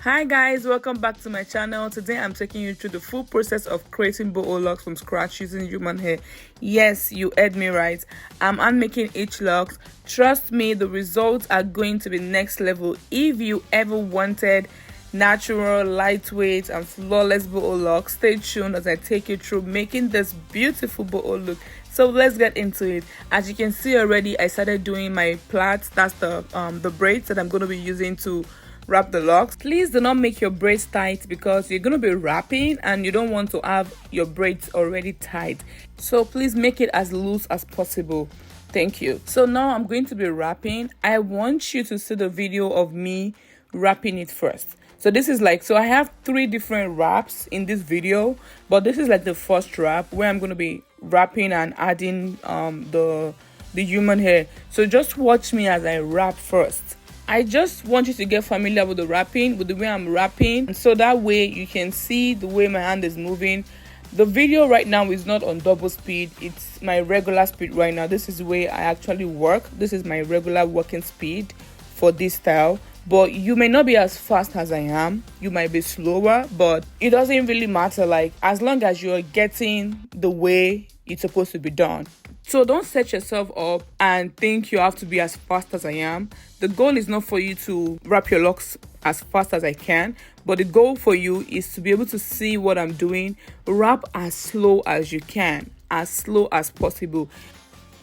Hi guys, welcome back to my channel. Today I'm taking you through the full process of creating Boho Locs from scratch using human hair. Yes, you heard me right. I'm unmaking each locks. Trust me, the results are going to be next level. If you ever wanted natural, lightweight and flawless Boho Locs, stay tuned as I take you through making this beautiful Boho look. So let's get into it. As you can see already, I started doing my plaits. That's the braids that I'm going to be using to wrap the locks. Please do not make your braids tight because you're going to be wrapping and you don't want to have your braids already tight. So please make it as loose as possible. Thank you. So now I'm going to be wrapping. I want you to see the video of me wrapping it first. So this is so I have 3 different wraps in this video, but this is like the first wrap where I'm going to be wrapping and adding the human hair. So just watch me as I wrap first. I just want you to get familiar with the wrapping, with the way I'm wrapping, so that way you can see the way my hand is moving. The video right now is not on double speed, it's my regular speed right now. This is the way I actually work. This is my regular working speed for this style, but you may not be as fast as I am. You might be slower, but it doesn't really matter, as long as you're getting the way it's supposed to be done. So don't set yourself up and think you have to be as fast as I am. The goal is not for you to wrap your locks as fast as I can, but the goal for you is to be able to see what I'm doing. Wrap as slow as you can, as slow as possible.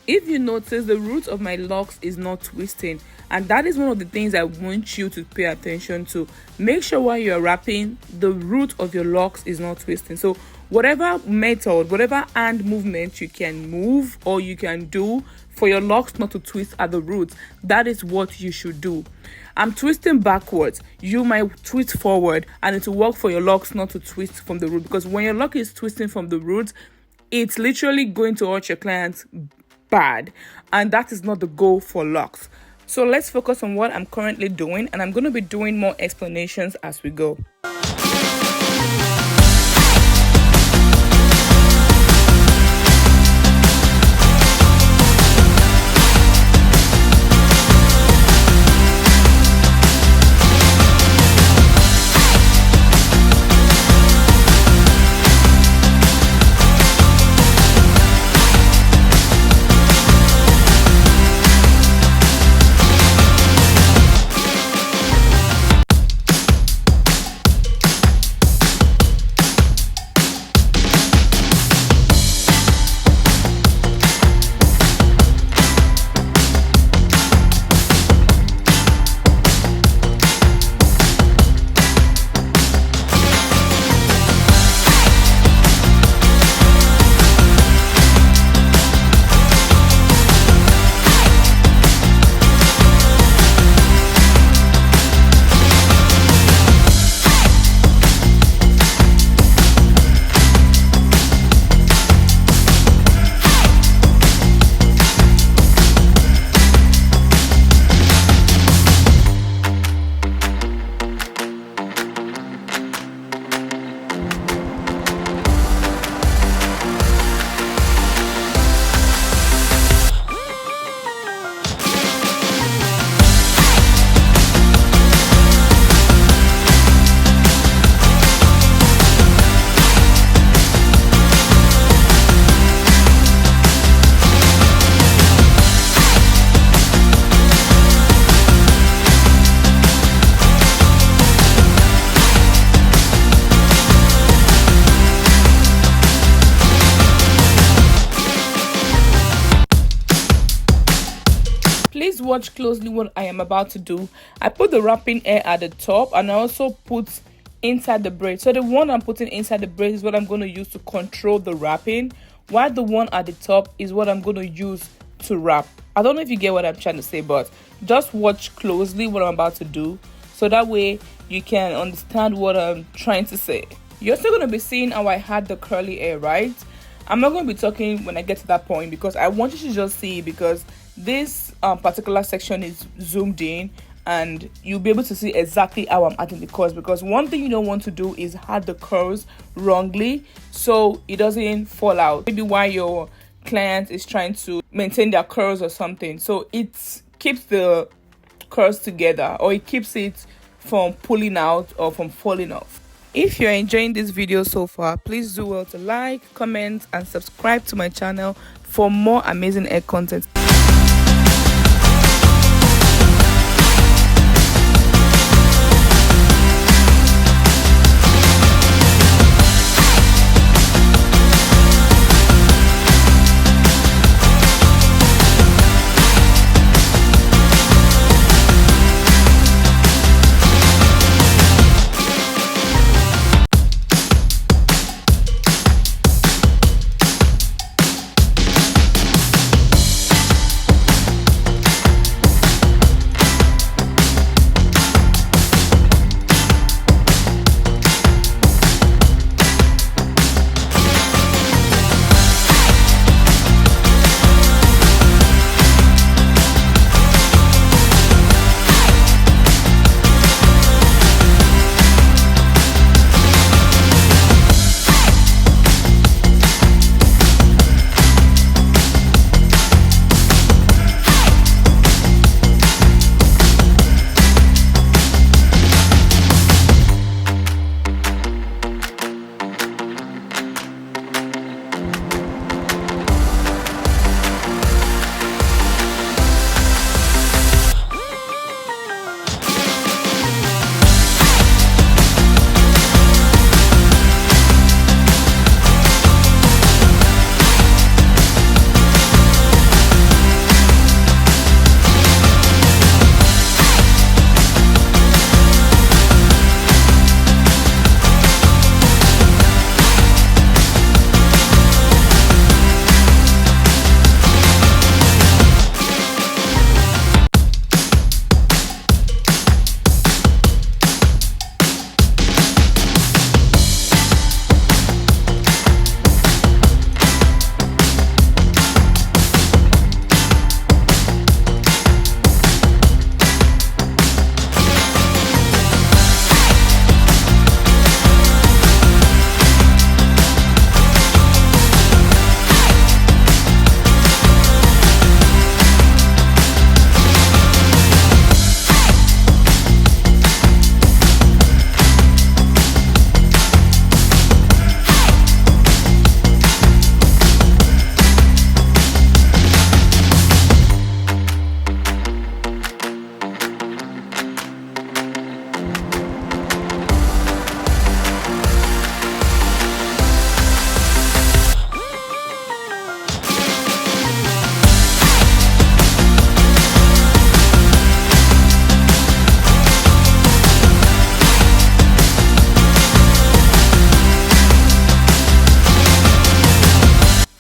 If you notice, the root of my locks is not twisting, and that is one of the things I want you to pay attention to. Make sure while you're wrapping, the root of your locks is not twisting. So whatever method, whatever hand movement you can move or you can do for your locks not to twist at the roots, that is what you should do. I'm twisting backwards. You might twist forward, and it will work for your locks not to twist from the root, because when your lock is twisting from the roots, it's literally going to hurt your clients bad, and that is not the goal for locks. So let's focus on what I'm currently doing, and I'm going to be doing more explanations as we go. Please watch closely what I am about to do. I put the wrapping hair at the top, and I also put inside the braid. So the one I'm putting inside the braid is what I'm going to use to control the wrapping, while the one at the top is what I'm going to use to wrap. I don't know if you get what I'm trying to say, but just watch closely what I'm about to do, so that way you can understand what I'm trying to say. You're still going to be seeing how I had the curly hair, right? I'm not going to be talking when I get to that point, because I want you to just see, because this particular section is zoomed in and you'll be able to see exactly how I'm adding the curls, because one thing you don't want to do is add the curls wrongly so it doesn't fall out. Maybe while your client is trying to maintain their curls or something, so it keeps the curls together, or it keeps it from pulling out or from falling off. If you're enjoying this video so far, please do well to like, comment and subscribe to my channel for more amazing hair content.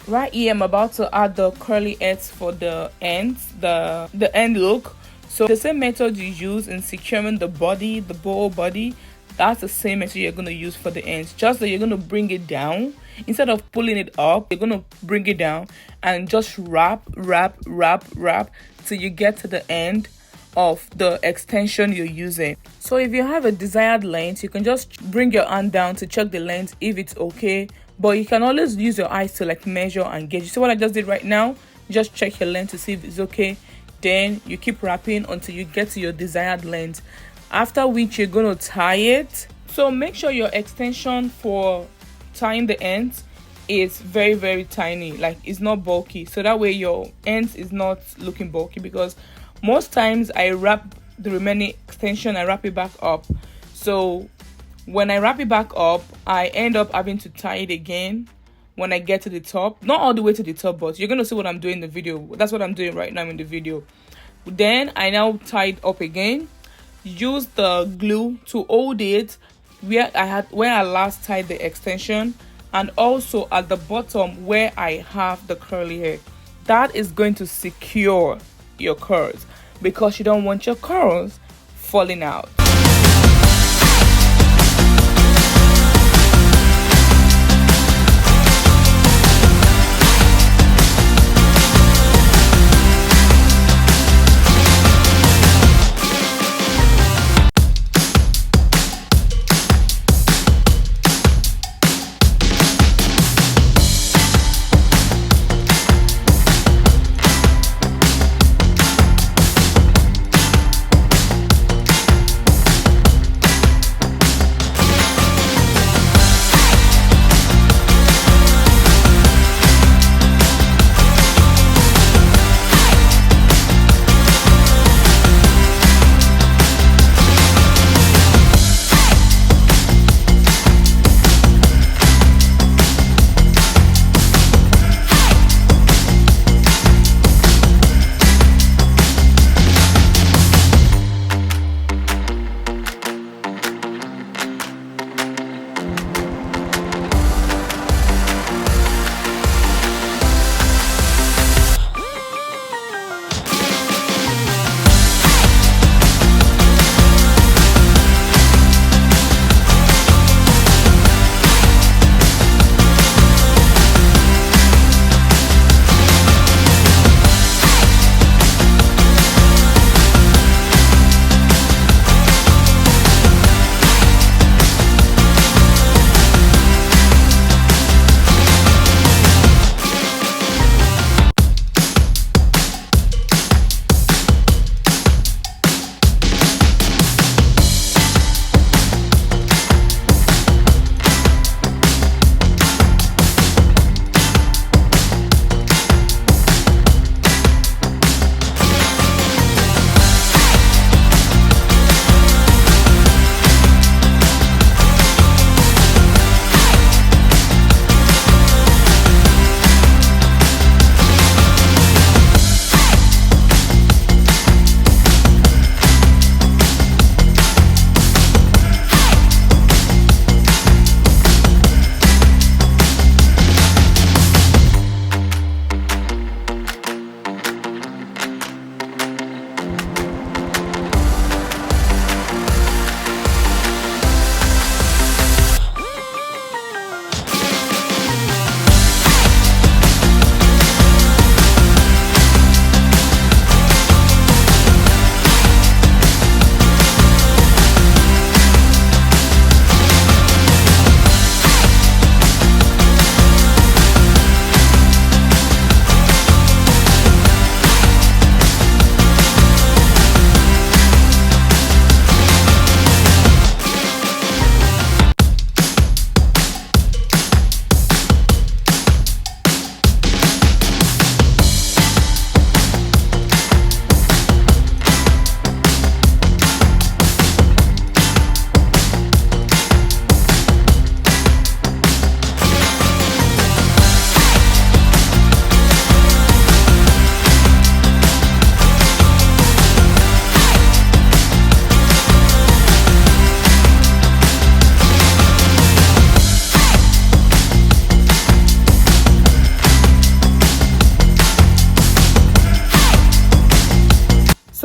Right here I'm about to add the curly heads for the ends, the end look. So the same method you use in securing the body, the boho body, that's the same method you're going to use for the ends. Just that you're going to bring it down. Instead of pulling it up, you're going to bring it down and just wrap till you get to the end of the extension you're using. So if you have a desired length, you can just bring your hand down to check the length if it's okay. But you can always use your eyes to like measure and gauge. You see what I just did right now? Just check your length to see if it's okay. Then you keep wrapping until you get to your desired length. After which you're going to tie it. So make sure your extension for tying the ends is very tiny. Like it's not bulky. So that way your ends is not looking bulky, because most times I wrap the remaining extension, I wrap it back up. So when I wrap it back up, I end up having to tie it again when I get to the top. Not all the way to the top, but you're going to see what I'm doing in the video. That's what I'm doing right now in the video. Then I now tie it up again. Use the glue to hold it where I last tied the extension, and also at the bottom where I have the curly hair. That is going to secure your curls, because you don't want your curls falling out.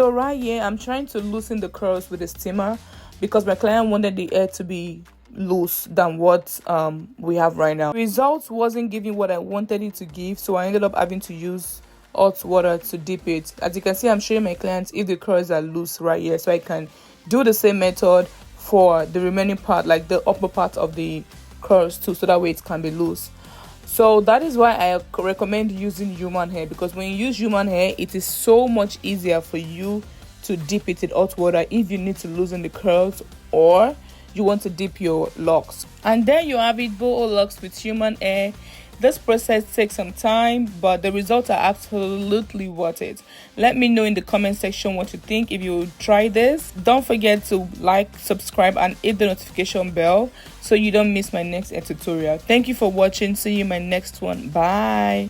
So right here, I'm trying to loosen the curls with a steamer because my client wanted the hair to be loose than what we have right now. Results wasn't giving what I wanted it to give, so I ended up having to use hot water to dip it. As you can see, I'm showing my clients if the curls are loose right here, so I can do the same method for the remaining part, like the upper part of the curls too, so that way it can be loose. So that is why I recommend using human hair, because when you use human hair, it is so much easier for you to dip it in hot water if you need to loosen the curls or you want to dip your locks. And there you have it, Boho Locs with human hair. This process takes some time, but the results are absolutely worth it. Let me know in the comment section what you think if you try this. Don't forget to like, subscribe, and hit the notification bell so you don't miss my next tutorial. Thank you for watching. See you in my next one. Bye.